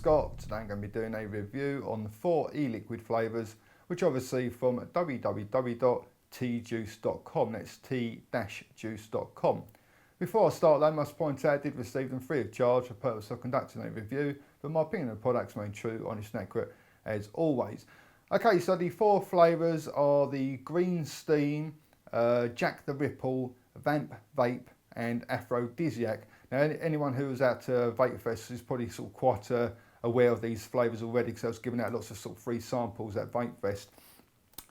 Scott. Today I'm going to be doing a review on 4 e-liquid flavours which I received from www.tjuice.com. That's t-juice.com. Before I start though, I must point out I did receive them free of charge for the purpose of conducting a review, but my opinion of the products remain true, honest and accurate as always. Okay, so the 4 flavours are the Green Steam, Jack the Ripple, Vamp Vape and Aphrodisiac. Now anyone who was at Vape Fest is probably sort of quite aware of these flavours already, because I was giving out lots of sort of free samples at Vape Fest.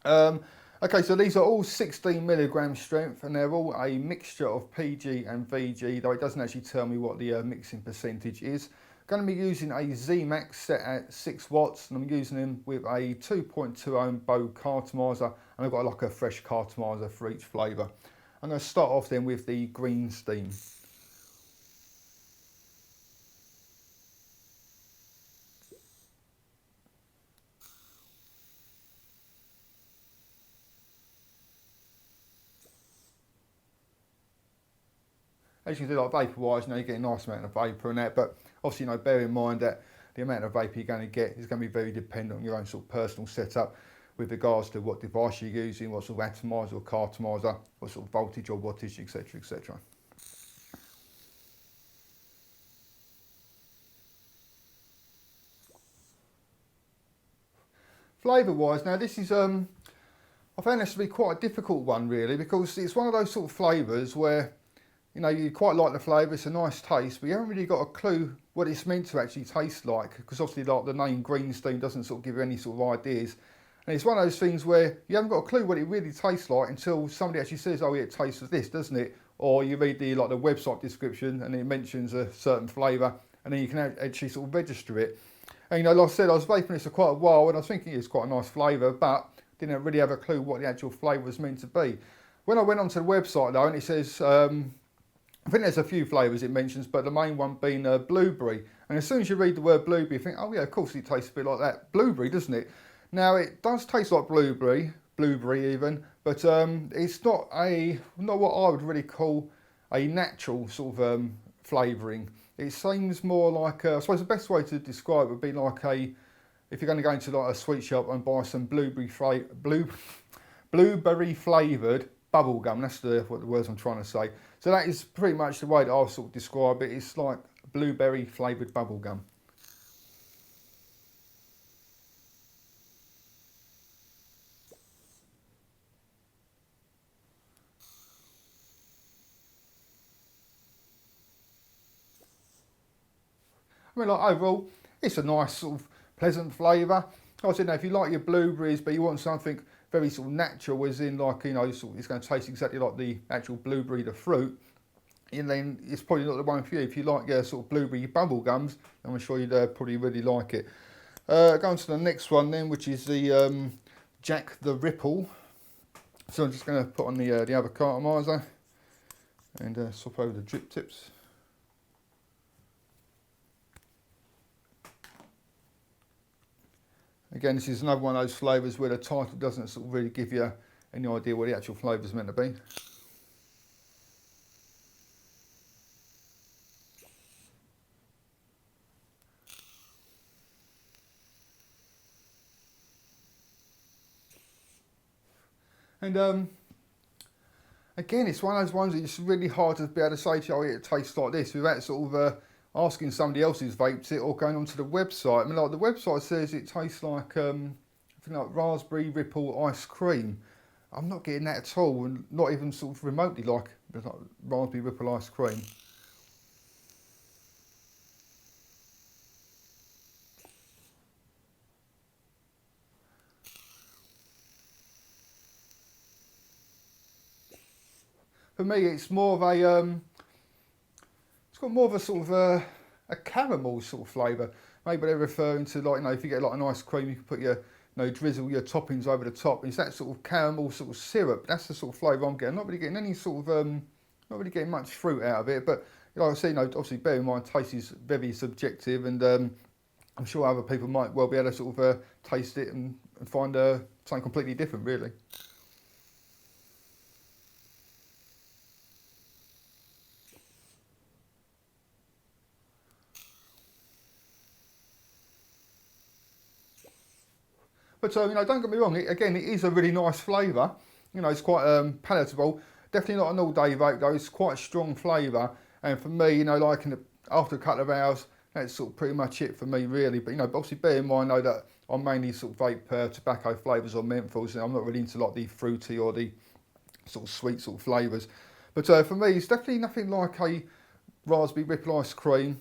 Okay, so these are all 16 milligram strength and they're all a mixture of PG and VG, though it doesn't actually tell me what the mixing percentage is. Going to be using a Z-Max set at 6 watts and I'm using them with a 2.2 ohm bow cartomizer, and I've got like a fresh cartomizer for each flavour. I'm going to start off then with the Green Steam. As you can do, like vapour wise, you get a nice amount of vapour in that, but obviously, bear in mind that the amount of vapour you're going to get is going to be very dependent on your own sort of personal setup with regards to what device you're using, what sort of atomizer or cartomizer, what sort of voltage or wattage, etc, etc. Flavour wise, now this is I found this to be quite a difficult one really, because it's one of those sort of flavours where you quite like the flavour, it's a nice taste, but you haven't really got a clue what it's meant to actually taste like, because obviously like the name Green Steam doesn't sort of give you any sort of ideas. And it's one of those things where you haven't got a clue what it really tastes like until somebody actually says, oh yeah, it tastes of this, doesn't it? Or you read the website description and it mentions a certain flavour, and then you can actually sort of register it. And like I said, I was vaping this for quite a while and I was thinking it's quite a nice flavour, but didn't really have a clue what the actual flavour was meant to be. When I went onto the website though, and it says, I think there's a few flavours it mentions, but the main one being blueberry. And as soon as you read the word blueberry, you think, oh yeah, of course it tastes a bit like that blueberry, doesn't it? Now it does taste like blueberry even, but it's not what I would really call a natural sort of flavouring. It seems more like, I suppose the best way to describe it would be like if you're going to go into like a sweet shop and buy some blueberry flavoured bubble gum. That's what the words I'm trying to say. So that is pretty much the way that I sort of describe it. It's like blueberry flavoured bubble gum. I mean, like overall, it's a nice sort of pleasant flavour. I said, now if you like your blueberries, but you want something very sort of natural, as in like, sort of it's going to taste exactly like the actual blueberry, the fruit, and then it's probably not the one for you. If you like your sort of blueberry bubble gums, I'm sure you'd probably really like it. Going to the next one then, which is the Jack the Ripple. So I'm just going to put on the other cartomizer and swap over the drip tips. Again, this is another one of those flavours where the title doesn't sort of really give you any idea what the actual flavour is meant to be. And again, it's one of those ones that it's really hard to be able to say to you, oh, it tastes like this, without sort of asking somebody else who's vaped it or going onto the website. I mean, like the website says it tastes like, I think like raspberry ripple ice cream. I'm not getting that at all, and not even sort of remotely like raspberry ripple ice cream. For me, it's more of a, it's got more of a sort of a caramel sort of flavour. Maybe they're referring to like, if you get like an ice cream, you can put your, drizzle your toppings over the top. It's that sort of caramel sort of syrup. That's the sort of flavour I'm getting. I'm not really getting any sort of, not really getting much fruit out of it. But like I say, obviously bear in mind, taste is very subjective, and I'm sure other people might well be able to sort of taste it and find something completely different, really. But you know, don't get me wrong. Again, it is a really nice flavour. You know, it's quite palatable. Definitely not an all-day vape though. It's quite a strong flavour. And for me, you know, like after a couple of hours, that's sort of pretty much it for me, really. But you know, obviously bear in mind though that I mainly sort of vape tobacco flavours or menthols, and I'm not really into like the fruity or the sort of sweet sort of flavours. But for me, it's definitely nothing like a raspberry ripple ice cream.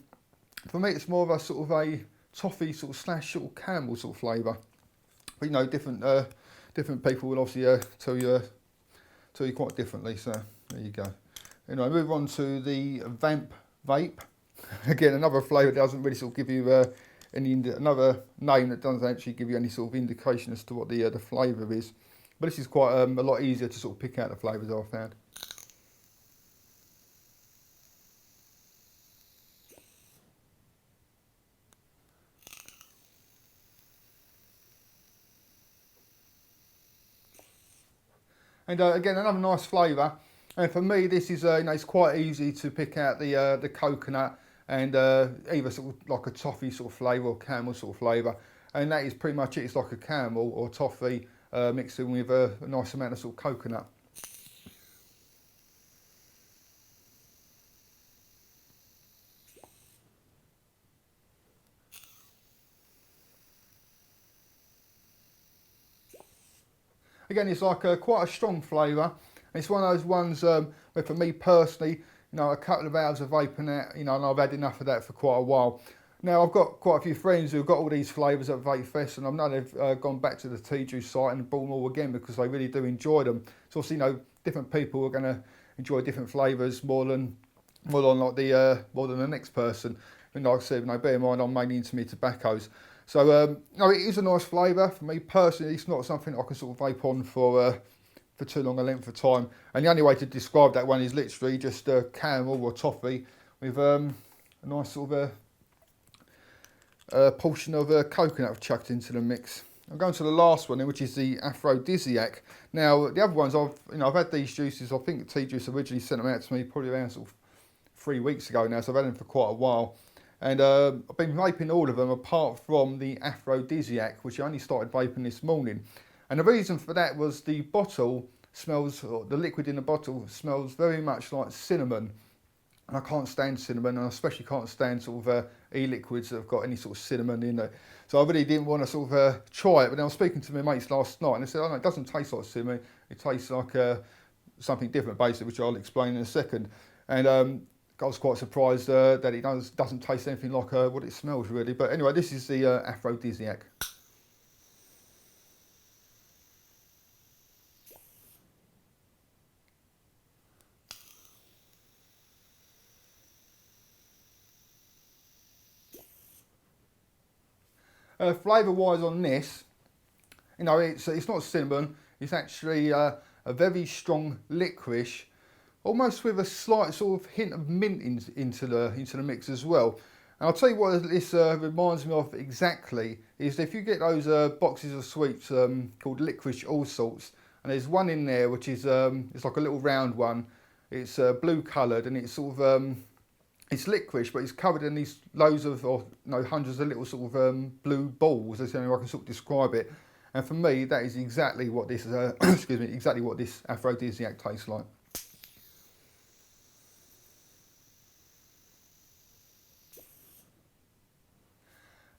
For me, it's more of a sort of a toffee sort of slash sort of caramel sort of flavour. But you know, different people will obviously tell you quite differently. So there you go. Anyway, move on to the Vamp vape. Again, another flavour that doesn't really sort of give you another name that doesn't actually give you any sort of indication as to what the flavour is. But this is quite a lot easier to sort of pick out the flavours I've found. And again, another nice flavour. And for me, this is you know, it's quite easy to pick out the coconut and either sort of like a toffee sort of flavour or caramel sort of flavour. And that is pretty much it. It's like a caramel or toffee mixed in with a nice amount of sort of coconut. Again, it's like quite a strong flavour. It's one of those ones where for me personally, you know, a couple of hours of vaping out, you know, and I've had enough of that for quite a while. Now, I've got quite a few friends who've got all these flavours at Vape Fest, and I know they've gone back to the T-Juice site and bought them all again because they really do enjoy them. So obviously, you know, different people are going to enjoy different flavours more than more than the next person. And like I said, you know, bear in mind, I'm mainly into me tobaccos. So, no, it is a nice flavour. For me personally, it's not something I can sort of vape on for too long a length of time. And the only way to describe that one is literally just caramel or toffee with a nice sort of portion of coconut chucked into the mix. I'm going to the last one then, which is the aphrodisiac. Now, the other ones I've had these juices. I think T-Juice originally sent them out to me probably around sort of 3 weeks ago now, so I've had them for quite a while. And I've been vaping all of them apart from the aphrodisiac, which I only started vaping this morning. And the reason for that was the bottle smells, or the liquid in the bottle smells very much like cinnamon. And I can't stand cinnamon, and I especially can't stand sort of e-liquids that have got any sort of cinnamon in it. So I really didn't want to sort of try it. But then I was speaking to my mates last night, and they said, oh no, it doesn't taste like cinnamon. It tastes like something different, basically, which I'll explain in a second. And I was quite surprised that it doesn't taste anything like what it smells, really. But anyway, this is the aphrodisiac. Flavour-wise on this, you know, it's not cinnamon. It's actually a very strong licorice, almost with a slight sort of hint of mint into the mix as well. And I'll tell you what this reminds me of exactly is if you get those boxes of sweets called licorice all sorts, and there's one in there which is it's like a little round one. It's blue coloured and it's sort of it's licorice, but it's covered in these loads of, or no, hundreds of little sort of blue balls. That's the only way I can sort of describe it. And for me, that is exactly what this excuse me, exactly what this aphrodisiac tastes like.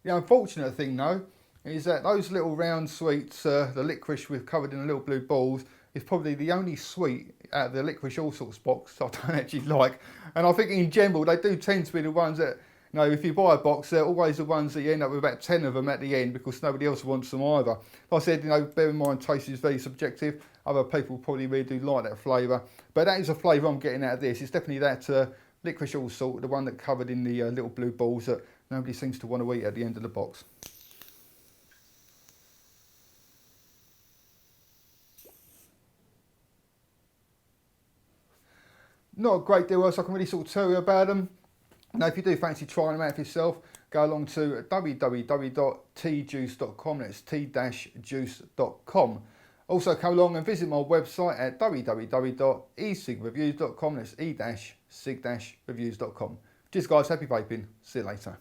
The unfortunate thing though is that those little round sweets, the licorice with covered in little blue balls, is probably the only sweet out of the licorice all sorts box I don't actually like. And I think in general they do tend to be the ones that, you know, if you buy a box, they're always the ones that you end up with about 10 of them at the end because nobody else wants them either. Like I said, you know, bear in mind taste is very subjective. Other people probably really do like that flavour. But that is a flavour I'm getting out of this. It's definitely that licorice all salt, the one that covered in the little blue balls that nobody seems to want to eat at the end of the box. Not a great deal else I can really sort of tell you about them. Now, if you do fancy trying them out for yourself, go along to www.tjuice.com. That's t-juice.com. Also, come along and visit my website at www.e-cigreviews.com. That's e-cig-reviews.com. Cheers, guys. Happy vaping. See you later.